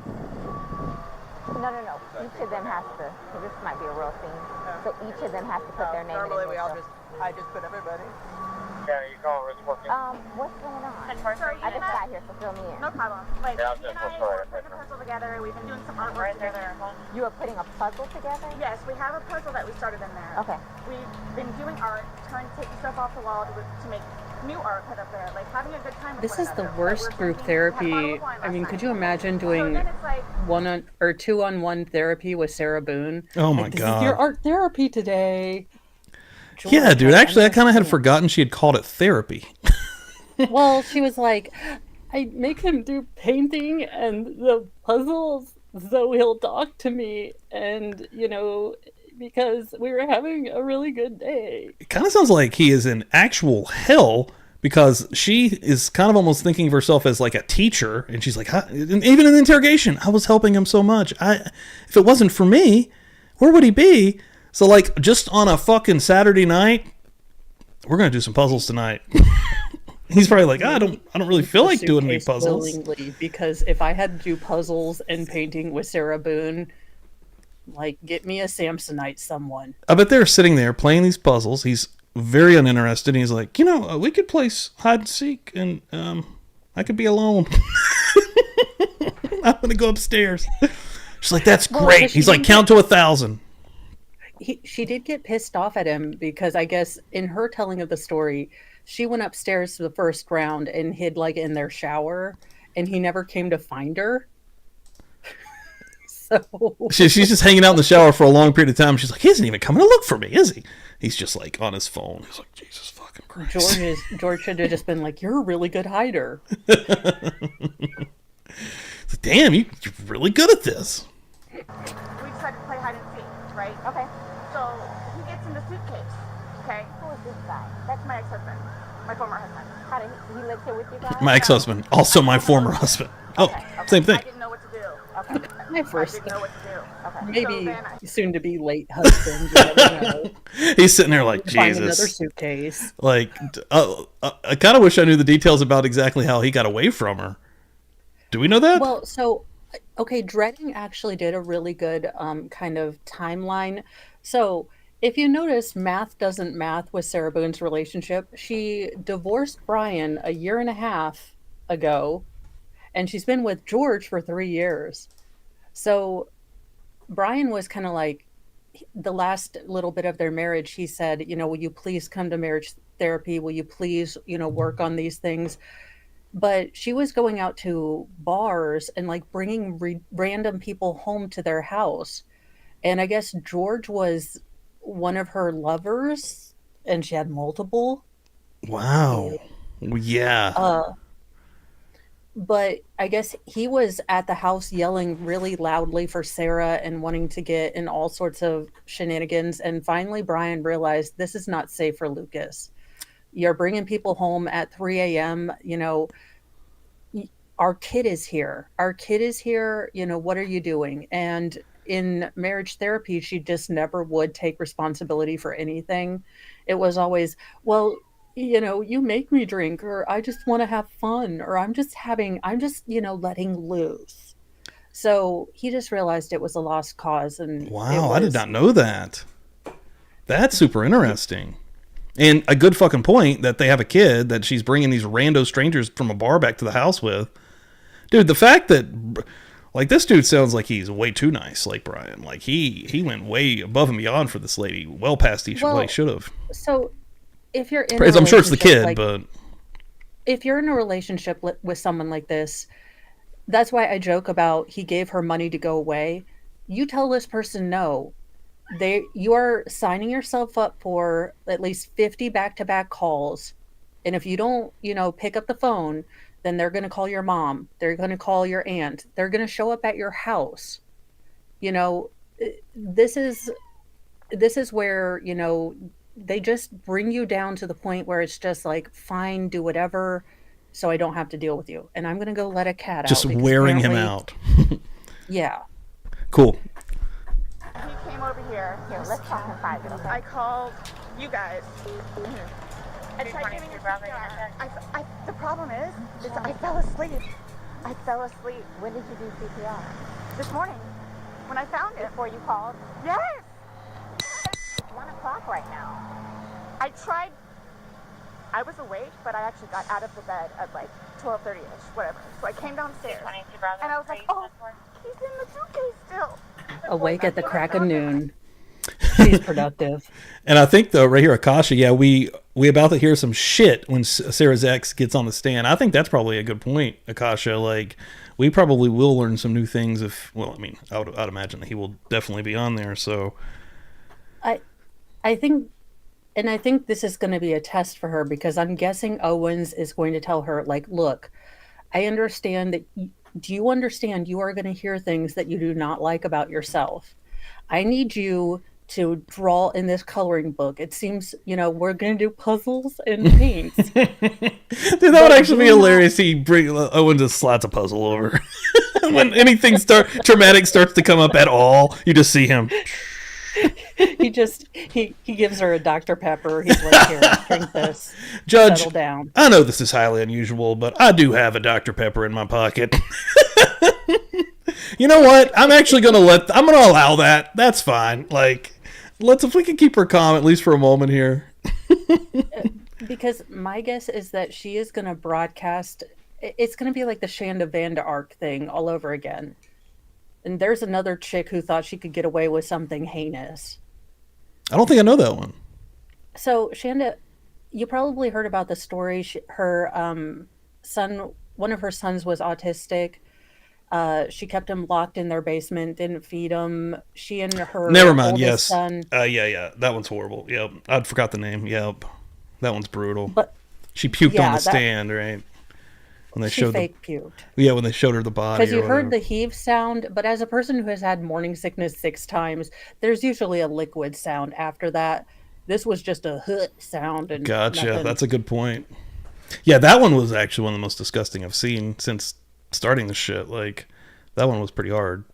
No. Each of them has to, because this might be a real scene. So each of them has to put their name Normally in we it. all I just put everybody. Yeah, you call her, it's working. What's going on? And first, are you I just gonna- got here, so fill me in. No problem. Like, Yeah, I'm he just and I sorry. put a puzzle together. We've been doing some artwork together. You are putting a puzzle together? Yes, we have a puzzle that we started in there. Okay. We've been doing art, taking stuff off the wall to make new art put up there, like having a good time with This one is the another. worst Like, we're group drinking- we had a bottle therapy. of wine I mean, last could night. you imagine So doing then it's like, 2-on-1 therapy with Sarah Boone? Oh my Like, this is your god. art therapy today. Yeah, George, dude. Actually, I kind of had understand. forgotten she had called it therapy. Well, she was like, I make him do painting and the puzzles so he'll talk to me, and because we were having a really good day. It kind of sounds like he is in actual hell because she is kind of almost thinking of herself as like a teacher, and she's like, huh? And even in the interrogation, I was helping him so much. If it wasn't for me, where would he be? So like, just on a fucking Saturday night, we're gonna do some puzzles tonight. He's probably like, I don't really feel like doing any Suitcase puzzles. willingly, because if I had to do puzzles and painting with Sarah Boone, like, get me a Samsonite, someone. I bet they're sitting there playing these puzzles. He's very uninterested. And he's like, we could play hide and seek, and I could be alone. I'm gonna go upstairs. She's like, that's Well, great. but she He's like, didn't count to 1,000. She did get pissed off at him because I guess in her telling of the story, she went upstairs to the first round and hid like in their shower, and he never came to find her. So She's just hanging out in the shower for a long period of time. She's like, he isn't even coming to look for me, is he? He's just like on his phone. He's like, Jesus fucking Christ. George should have just been like, "You're a really good hider." It's like, damn, you're really good at this. we decided to play hide and seek, right? Okay. So he gets in the suitcase, okay? Who is this guy? That's my ex-husband, my former husband. How did he live here with you guys? My ex-husband, also my former husband. Oh, Okay. same thing. I didn't know what to do. Okay. My I first, didn't know what to do. Okay. maybe So then soon to be late husband. You never know. He's sitting there like, Find another Jesus. suitcase. Like, I kind of wish I knew the details about exactly how he got away from her. Do we know that? Well, so okay, Dreading actually did a really good kind of timeline. So If you notice, math doesn't math with Sarah Boone's relationship. She divorced Brian a year and a half ago, and she's been with George for 3 years. So Brian was kind of like the last little bit of their marriage. He said, will you please come to marriage therapy? Will you please, work on these things? But she was going out to bars and like bringing random people home to their house. And I guess George was one of her lovers, and she had multiple. Wow. Yeah. Yeah. But I guess he was at the house yelling really loudly for Sarah and wanting to get in all sorts of shenanigans. And finally, Brian realized this is not safe for Lucas. You're bringing people home at 3 a.m. Our kid is here. Our kid is here. What are you doing? And in marriage therapy, she just never would take responsibility for anything. It was always, well, you make me drink, or I just want to have fun, or I'm just, letting loose. So he just realized it was a lost cause. And Wow, I did not know that. That's super interesting. And a good fucking point that they have a kid that she's bringing these rando strangers from a bar back to the house with. Dude, the fact that, like, this dude sounds like he's way too nice, like Brian. Like, he went way above and beyond for this lady, well past what he should have. So if you're in I'm sure it's the kid, but if you're in a relationship with someone like this, that's why I joke about he gave her money to go away. You tell this person no. You are signing yourself up for at least 50 back-to-back calls. And if you don't, pick up the phone, then they're going to call your mom. They're going to call your aunt. They're going to show up at your house. This is where, they just bring you down to the point where it's just like, fine, do whatever, so I don't have to deal with you. And I'm going to go let a cat out. Just wearing him out. Yeah. Cool. He came over here. Here, let's talk in private, okay? I called you guys. I You're tried trying to giving do you browser CPR. The problem is I fell asleep. I fell asleep When did you do CPR? this morning when I found it. Before you called? Yes. It's 1 o'clock right now. I tried. I was awake, but I actually got out of the bed at like 12:30ish, whatever. So I came downstairs, and I was like, "Oh, he's in the suitcase still." Awake at the crack of noon. She's productive. And I think though, right here, Akasha, yeah, we about to hear some shit when Sarah's ex gets on the stand. I think that's probably a good point, Akasha. Like, we probably will learn some new things if, well, I mean, I'd imagine that he will definitely be on there. So, I think this is going to be a test for her, because I'm guessing Owens is going to tell her, like, look, I understand that. Do you understand you are going to hear things that you do not like about yourself? I need you to draw in this coloring book. It seems, we're going to do puzzles and paints. dude, that would actually be hilarious. He Owen just slats a puzzle over. When anything traumatic starts to come up at all, you just see him. he gives her a Dr. Pepper. He's like, here, drink this. Judge, settle down. I know this is highly unusual, but I do have a Dr. Pepper in my pocket. You know what? I'm actually going to allow that. That's fine. Like, if we can keep her calm at least for a moment here. Because my guess is that she is going to broadcast. It's going to be like the Shanda Van Ark thing all over again. And there's another chick who thought she could get away with something heinous. I don't think I know that one. So Shanda, you probably heard about the story. Her son, one of her sons was autistic. She kept him locked in their basement, didn't feed him. She and her Never mind. oldest Yes. son. Yeah. That one's horrible. Yep. I forgot the name. Yep. That one's brutal. But she puked yeah, on the stand, right? When they she showed fake puked. Yeah, when they showed her the body. Because you heard the heave sound, but as a person who has had morning sickness 6 times, there's usually a liquid sound after that. This was just a hut sound. And gotcha. nothing. That's a good point. Yeah, that one was actually one of the most disgusting I've seen since starting the shit. Like, that one was pretty hard.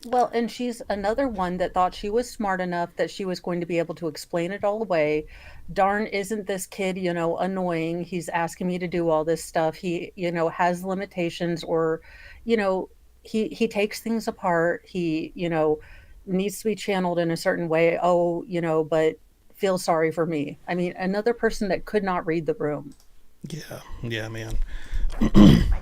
Well, and she's another one that thought she was smart enough that she was going to be able to explain it all away. Darn, isn't this kid, annoying? He's asking me to do all this stuff. He, has limitations, or, he takes things apart. He, needs to be channeled in a certain way. Oh, but feel sorry for me. I mean, another person that could not read the room. Yeah, man. I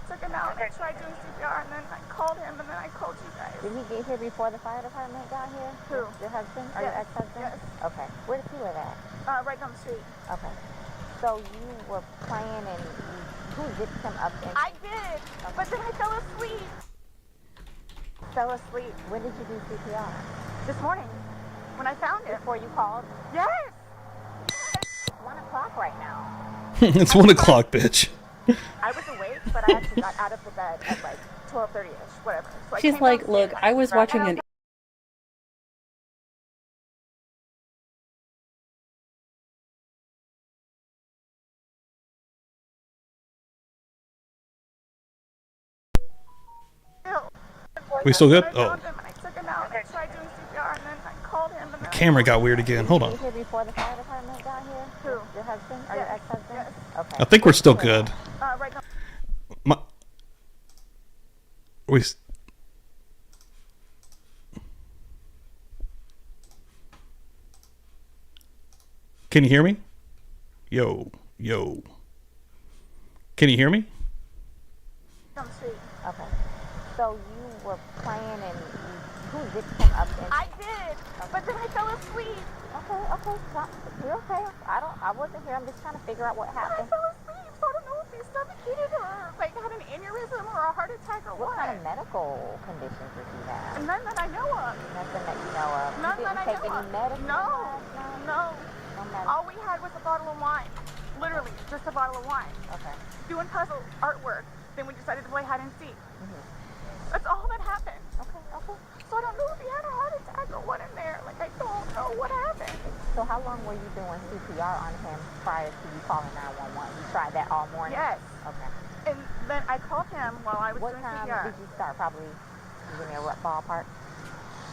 took him out, I tried doing CPR, and then I called him, and then I called you guys. Did he get here before the fire department got here? Who? Your husband or your ex-husband? Yes. Okay. Where does he live at? Right down the street. Okay. So you were playing and who zipped him up? I did, but then I fell asleep. Fell asleep. When did you do CPR? This morning, when I found him. Before you called? Yes! It's 1 o'clock right now. It's 1 o'clock, bitch. I was awake, but I actually got out of the bed at like 12:30ish, whatever. So I She's came like, downstairs, look, I was grabbed watching my an We still good? I Oh, found him, and I took him out, and I tried doing CPR, and then I called him, and then camera got weird again. Hold Did on. he get here before the fire department got here? Who? Your husband or your Yes. ex-husband? Yes. Okay. I think we're still good. right down. My, we. Can you hear me? Yo. Can you hear me? Down the street. Okay. So you were playing and who zipped him up? I did, but then I fell asleep. Okay. You're okay. I wasn't here. I'm just trying to figure out what I happened. fell asleep, so I don't know if he suffocated or like had an aneurysm or a heart attack or What what. kind of medical conditions does he have? None that I know of. Nothing that you know of. None You that didn't I take know any of. medicine No, last night? no. No medicine. All we had was a bottle of wine. Literally, just a bottle of wine. Okay. Doing puzzle artwork. Then we decided to play hide and seek. Mm-hmm. That's all that happened. Okay. So I don't know if he had a heart attack or what in there. Like, I don't know what happened. So how long were you doing CPR on him prior to you calling 911? You tried that all morning? Yes. Okay. And then I called him while I was What doing time CPR. did you start? Probably, give me a rough ballpark.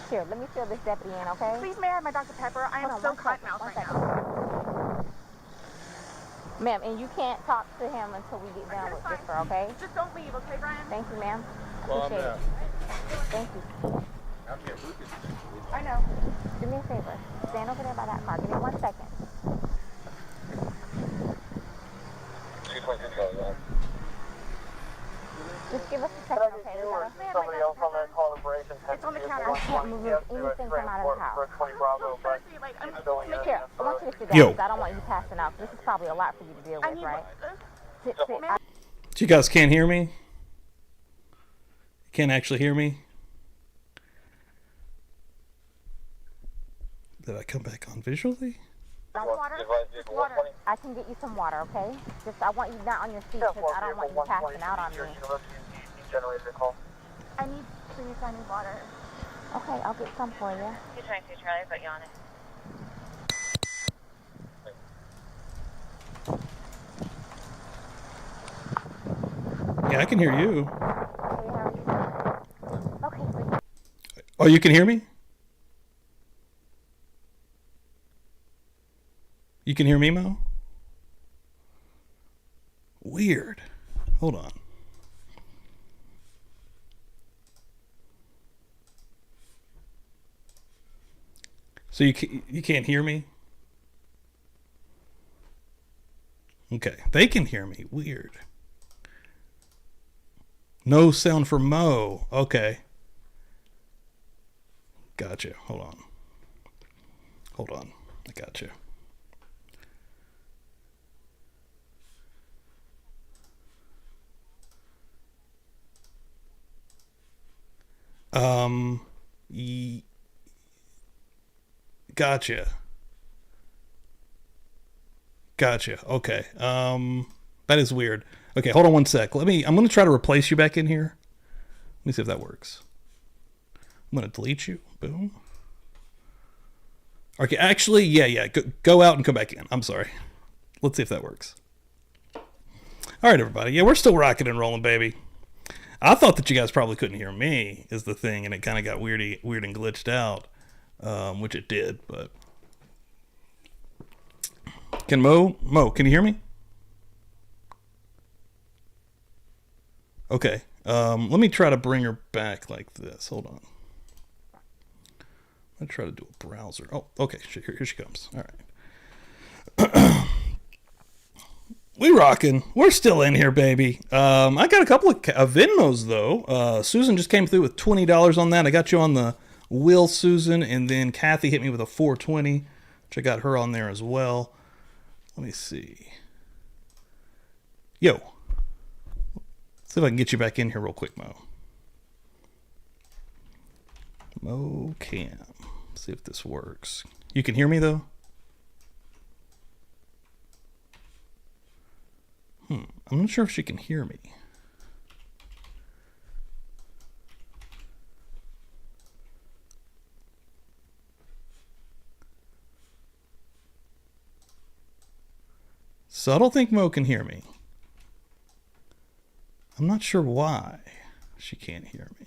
Here, let me fill this deputy in, okay? Please, may I have my Dr. Pepper? I am Hold on, so one cotton second, mouth one right second. now. Ma'am, and you can't talk to him until we get done with this, okay? Just don't leave, okay, Brian? Thank you, ma'am. Appreciate it. Thank you. I know. Do me a favor. Stand over there by that car. Give me 1 second. Just give us a second, okay? We gotta... Somebody else on that call operation. It's on the counter. I can't move anything from out of the house. 20 Bravo, but Seriously, like, I'm Here, I want you to sit down Yo. because I don't want you passing out. This is probably a lot for you to deal I with, need right? one. Sit. You guys can't hear me? You can't actually hear me? Did I come back on visually? Water. Just water. I can get you some water, okay? Just, I want you not on your feet because I don't want you passing out on me. Generator call. I need water. Okay, I'll get some for you. You're trying to, Charlie, but you on it. Yeah, I can hear you. Okay, how are you? Okay, so Oh, you can hear me? You can hear me, Mo? Weird. Hold on. So you can't hear me? Okay, they can hear me. Weird. No sound for Mo. Okay. Gotcha. Hold on. I gotcha. Gotcha. Okay. That is weird. Okay, hold on 1 sec. I'm going to try to replace you back in here. Let me see if that works. I'm going to delete you. Boom. Okay, actually, yeah. Go out and come back in. I'm sorry. Let's see if that works. All right, everybody. Yeah, we're still rocking and rolling, baby. I thought that you guys probably couldn't hear me is the thing, and it kind of got weird and glitched out, which it did. But can Mo, can you hear me? Okay. Let me try to bring her back like this. Hold on. I'm gonna try to do a browser. Oh, okay. Here she comes. All right. We rocking. We're still in here, baby. I got a couple of Venmos though. Susan just came through with $20 on that. I got you on the Will, Susan, and then Kathy hit me with a $4.20, which I got her on there as well. Let me see. Yo, see if I can get you back in here real quick, Mo. Mo Cam. See if this works. You can hear me though? I'm not sure if she can hear me. So I don't think Mo can hear me. I'm not sure why she can't hear me.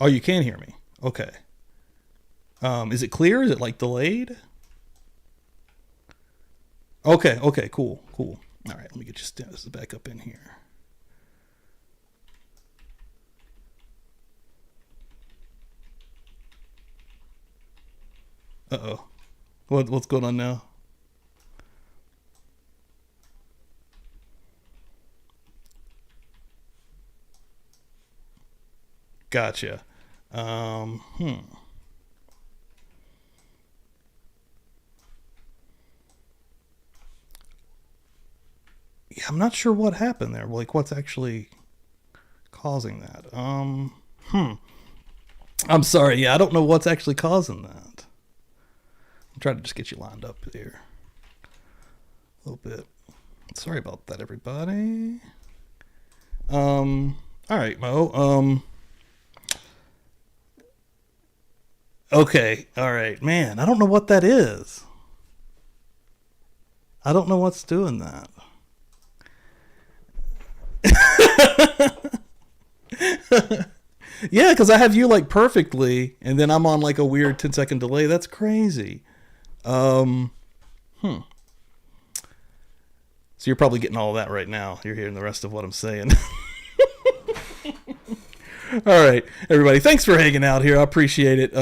Oh, you can hear me. Okay. Is it clear? Is it like delayed? Okay, cool. All right, let me get your status back up in here. Uh-oh. What's going on now? Gotcha. Yeah, I'm not sure what happened there. Like, what's actually causing that? I'm sorry. Yeah, I don't know what's actually causing that. I'm trying to just get you lined up here a little bit. Sorry about that, everybody. All right, Mo. Okay, all right, man. I don't know what that is. I don't know what's doing that. Yeah, because I have you like perfectly, and then I'm on like a weird 10-second delay. That's crazy. So you're probably getting all of that right now. You're hearing the rest of what I'm saying. All right, everybody. Thanks for hanging out here. I appreciate it.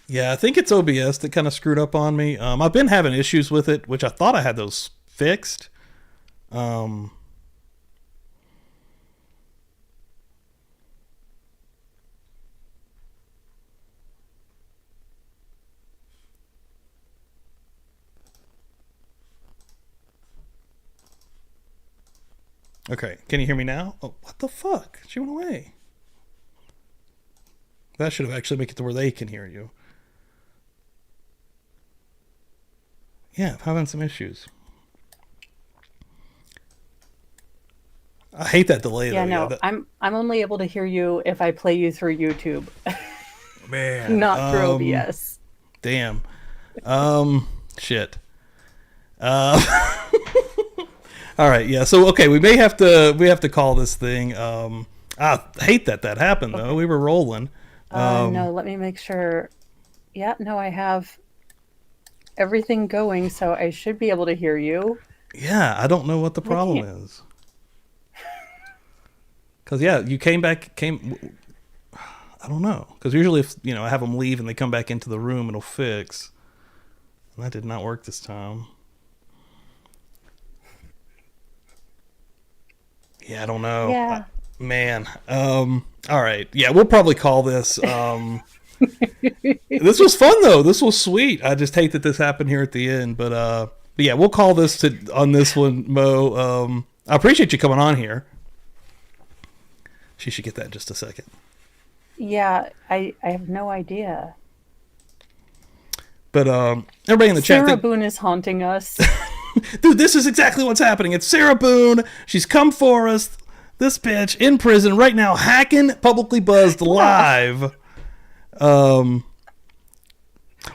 Yeah, I think it's OBS that kind of screwed up on me. I've been having issues with it, which I thought I had those fixed. Okay, can you hear me now? Oh, what the fuck? She went away. That should have actually made it to where they can hear you. Yeah, I'm having some issues. I hate that delay. Yeah, though. no, I'm only able to hear you if I play you through YouTube, Man, not through OBS. Damn. Shit. All right, yeah. So okay, we have to call this thing. I hate that happened though. We were rolling. No, let me make sure. Yeah, no, I have everything going, so I should be able to hear you. Yeah, I don't know what the problem is. Because yeah, you came. I don't know. Because usually, if I have them leave and they come back into the room, it'll fix. And that did not work this time. Yeah, I don't know. Yeah. Man. All right. Yeah, we'll probably call this. This was fun though. This was sweet. I just hate that this happened here at the end, but yeah, we'll call this on this one, Mo. I appreciate you coming on here. She should get that in just a second. Yeah, I have no idea. But everybody in the chat. Sarah Boone is haunting us. Dude, this is exactly what's happening. It's Sarah Boone. She's come for us. This bitch in prison right now, hacking Publicly Buzzed live. Well,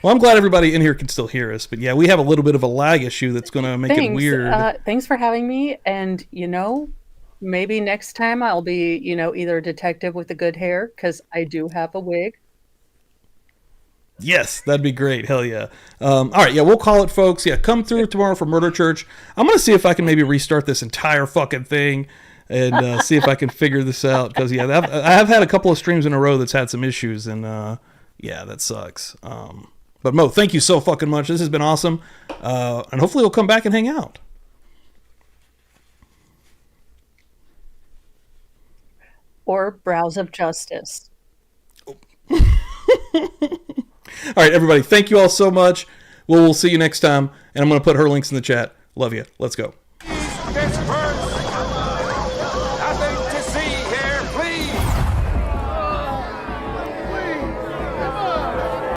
I'm glad everybody in here can still hear us, but yeah, we have a little bit of a lag issue that's going to make it weird. Thanks for having me, and maybe next time I'll be, either a detective with the good hair, because I do have a wig. Yes, that'd be great. Hell yeah. All right, yeah, we'll call it, folks. Yeah, come through tomorrow for Murder Church. I'm going to see if I can maybe restart this entire fucking thing and see if I can figure this out. Because, yeah, I have had a couple of streams in a row that's had some issues, and, yeah, that sucks. But, Mo, thank you so fucking much. This has been awesome. And hopefully we'll come back and hang out. Or Brows of Justice. All right, everybody, thank you all so much. We'll see you next time. And I'm going to put her links in the chat. Love you. Let's go.